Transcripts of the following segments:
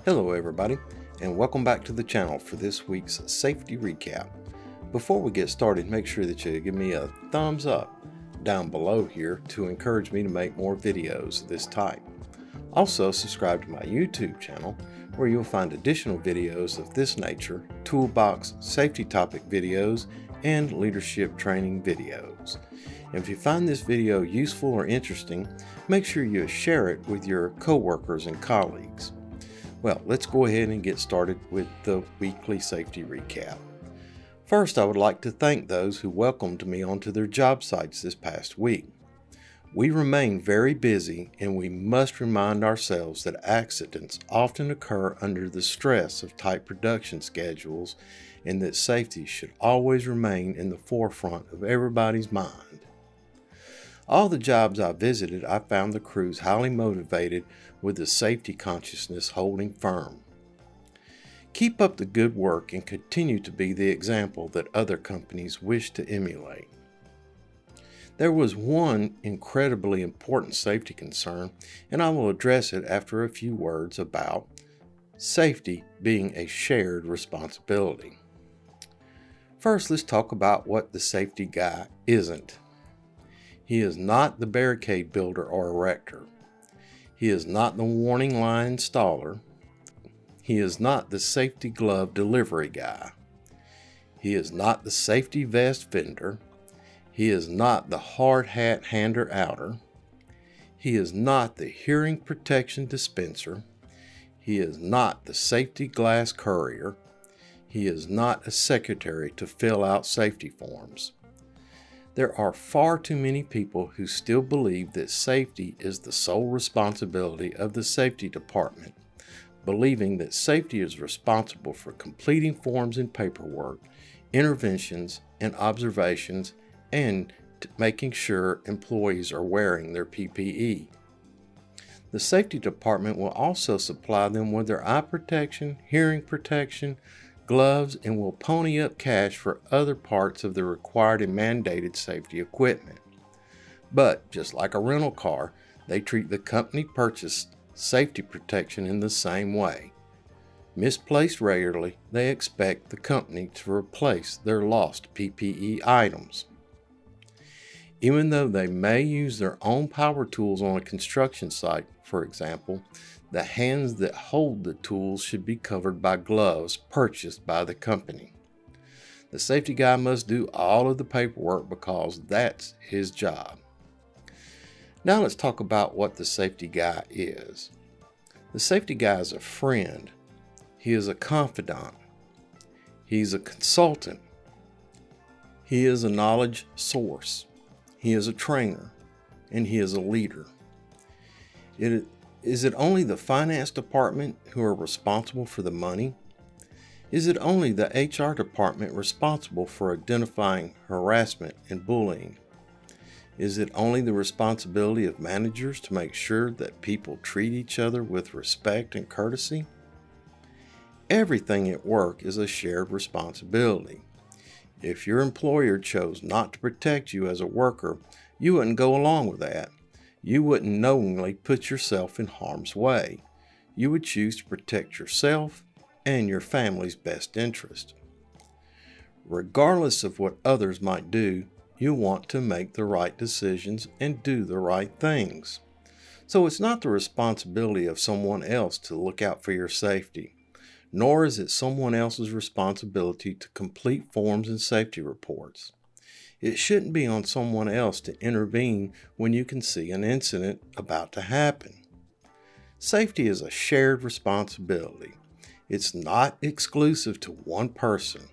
Hello everybody, and welcome back to the channel for this week's safety recap. Before we get started, make sure that you give me a thumbs up down below here to encourage me to make more videos of this type. Also, subscribe to my YouTube channel where you'll find additional videos of this nature, toolbox, safety topic videos, and leadership training videos. And if you find this video useful or interesting, make sure you share it with your coworkers and colleagues. Well, let's go ahead and get started with the weekly safety recap. First, I would like to thank those who welcomed me onto their job sites this past week. We remain very busy, and we must remind ourselves that accidents often occur under the stress of tight production schedules, and that safety should always remain in the forefront of everybody's mind. All the jobs I visited, I found the crews highly motivated with the safety consciousness holding firm. Keep up the good work and continue to be the example that other companies wish to emulate. There was one incredibly important safety concern, and I will address it after a few words about safety being a shared responsibility. First, let's talk about what the safety guy isn't. He is not the barricade builder or erector. He is not the warning line installer. He is not the safety glove delivery guy. He is not the safety vest vendor. He is not the hard hat hander outer. He is not the hearing protection dispenser. He is not the safety glass courier. He is not a secretary to fill out safety forms. There are far too many people who still believe that safety is the sole responsibility of the safety department, believing that safety is responsible for completing forms and paperwork, interventions and observations, and making sure employees are wearing their PPE. The safety department will also supply them with their eye protection, hearing protection, gloves, and will pony up cash for other parts of the required and mandated safety equipment. But just like a rental car, they treat the company purchased safety protection in the same way. Misplaced regularly, they expect the company to replace their lost PPE items. Even though they may use their own power tools on a construction site, for example, the hands that hold the tools should be covered by gloves purchased by the company. The safety guy must do all of the paperwork because that's his job. Now let's talk about what the safety guy is. The safety guy is a friend. He is a confidant. He's a consultant. He is a knowledge source. He is a trainer, and he is a leader. Is it only the finance department who are responsible for the money? Is it only the HR department responsible for identifying harassment and bullying? Is it only the responsibility of managers to make sure that people treat each other with respect and courtesy? Everything at work is a shared responsibility. If your employer chose not to protect you as a worker, you wouldn't go along with that. You wouldn't knowingly put yourself in harm's way. You would choose to protect yourself and your family's best interest. Regardless of what others might do, you want to make the right decisions and do the right things. So it's not the responsibility of someone else to look out for your safety, nor is it someone else's responsibility to complete forms and safety reports. It shouldn't be on someone else to intervene when you can see an incident about to happen. Safety is a shared responsibility. It's not exclusive to one person.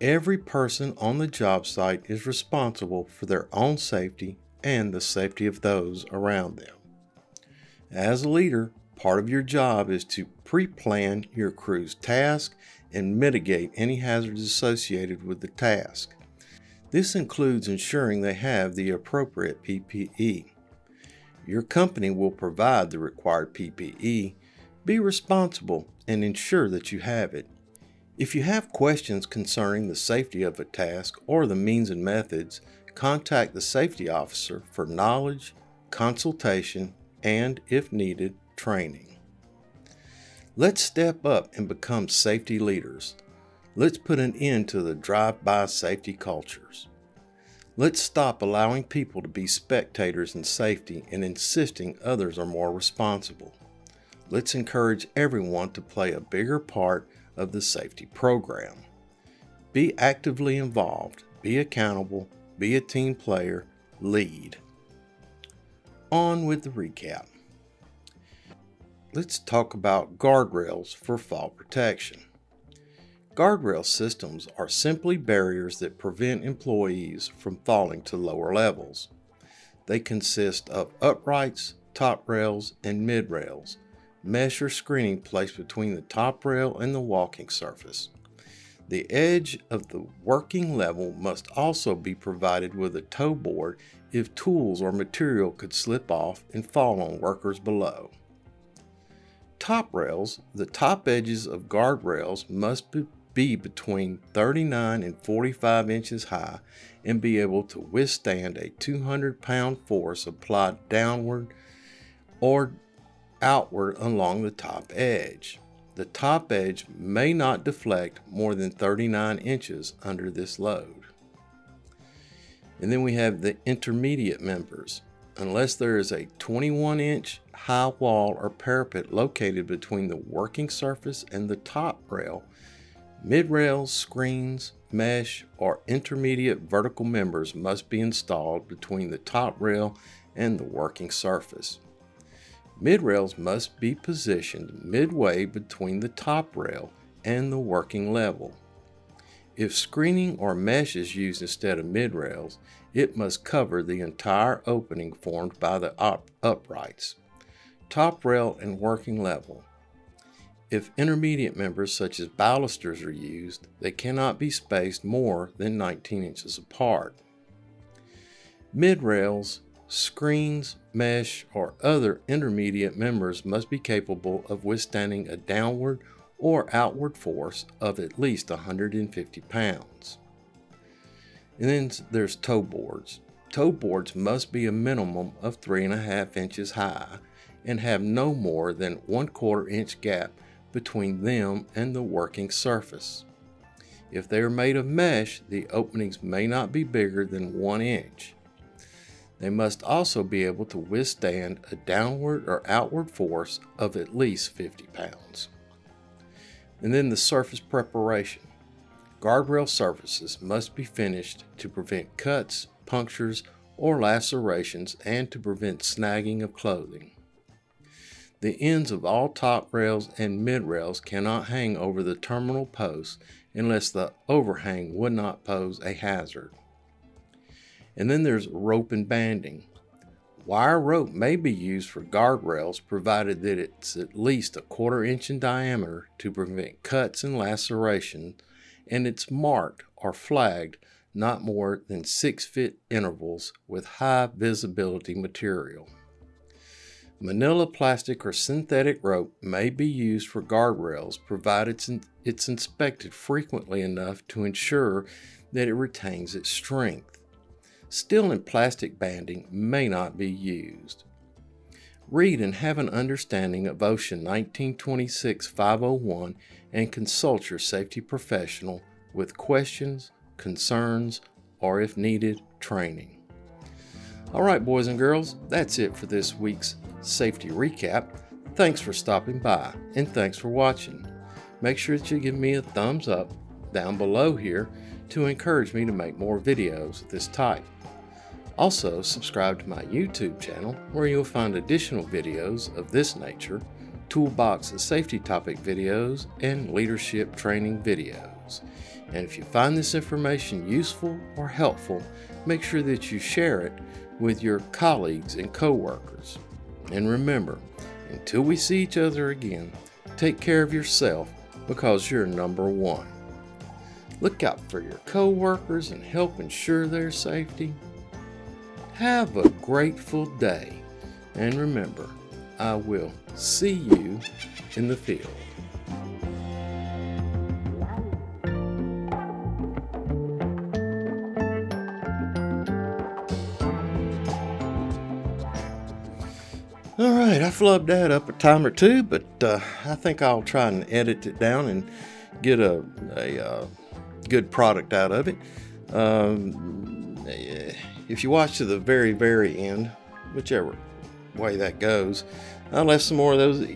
Every person on the job site is responsible for their own safety and the safety of those around them. As a leader, part of your job is to pre-plan your crew's task and mitigate any hazards associated with the task. This includes ensuring they have the appropriate PPE. Your company will provide the required PPE. Be responsible and ensure that you have it. If you have questions concerning the safety of a task or the means and methods, contact the safety officer for knowledge, consultation, and, if needed, training. Let's step up and become safety leaders. Let's put an end to the drive-by safety cultures. Let's stop allowing people to be spectators in safety and insisting others are more responsible. Let's encourage everyone to play a bigger part of the safety program. Be actively involved, be accountable, be a team player, lead. On with the recap. Let's talk about guardrails for fall protection. Guardrail systems are simply barriers that prevent employees from falling to lower levels. They consist of uprights, top rails, and mid rails, mesh or screening placed between the top rail and the walking surface. The edge of the working level must also be provided with a toe board if tools or material could slip off and fall on workers below. Top rails, the top edges of guardrails must be between 39 and 45 inches high and be able to withstand a 200-pound force applied downward or outward along the top edge. The top edge may not deflect more than 39 inches under this load. And then we have the intermediate members. Unless there is a 21-inch high wall or parapet located between the working surface and the top rail, mid-rails, screens, mesh, or intermediate vertical members must be installed between the top rail and the working surface. Mid-rails must be positioned midway between the top rail and the working level. If screening or mesh is used instead of mid-rails, it must cover the entire opening formed by the uprights, top rail, and working level. If intermediate members such as balusters are used, they cannot be spaced more than 19 inches apart. Mid-rails, screens, mesh, or other intermediate members must be capable of withstanding a downward or outward force of at least 150 pounds. And then there's toe boards. Toe boards must be a minimum of 3.5 inches high and have no more than 1/4 inch gap between them and the working surface. If they are made of mesh, the openings may not be bigger than 1 inch. They must also be able to withstand a downward or outward force of at least 50 pounds. And then the surface preparation. Guardrail surfaces must be finished to prevent cuts, punctures, or lacerations and to prevent snagging of clothing. The ends of all top rails and mid rails cannot hang over the terminal posts unless the overhang would not pose a hazard. And then there's rope and banding. Wire rope may be used for guardrails provided that it's at least 1/4 inch in diameter to prevent cuts and laceration, and it's marked or flagged not more than 6-foot intervals with high visibility material. Manila plastic or synthetic rope may be used for guardrails provided it's inspected frequently enough to ensure that it retains its strength. Steel and plastic banding may not be used. Read and have an understanding of OSHA 1926-501 and consult your safety professional with questions, concerns, or if needed, training. All right, boys and girls, that's it for this week's safety recap. Thanks for stopping by and thanks for watching. Make sure that you give me a thumbs up down below here to encourage me to make more videos of this type. Also, subscribe to my YouTube channel where you'll find additional videos of this nature, toolbox safety topic videos, and leadership training videos. And if you find this information useful or helpful, make sure that you share it with your colleagues and co-workers. And remember, until we see each other again, take care of yourself because you're number one. Look out for your co-workers and help ensure their safety. Have a grateful day, and remember, I will see you in the field. Alright, I flubbed that up a time or two, but I think I'll try and edit it down and get a good product out of it. If you watch to the very end, whichever way that goes, I left some more of those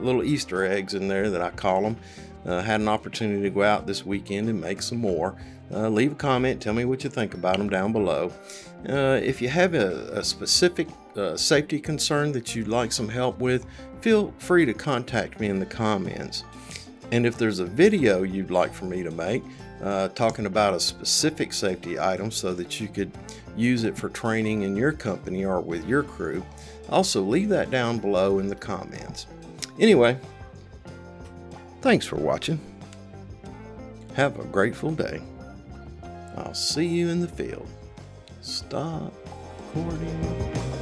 little Easter eggs in there that I call them. Had an opportunity to go out this weekend and make some more. Leave a comment, tell me what you think about them down below. If you have a specific safety concern that you'd like some help with, feel free to contact me in the comments. And if there's a video you'd like for me to make talking about a specific safety item so that you could use it for training in your company or with your crew, also leave that down below in the comments. Anyway, thanks for watching. Have a grateful day. I'll see you in the field. Stop recording.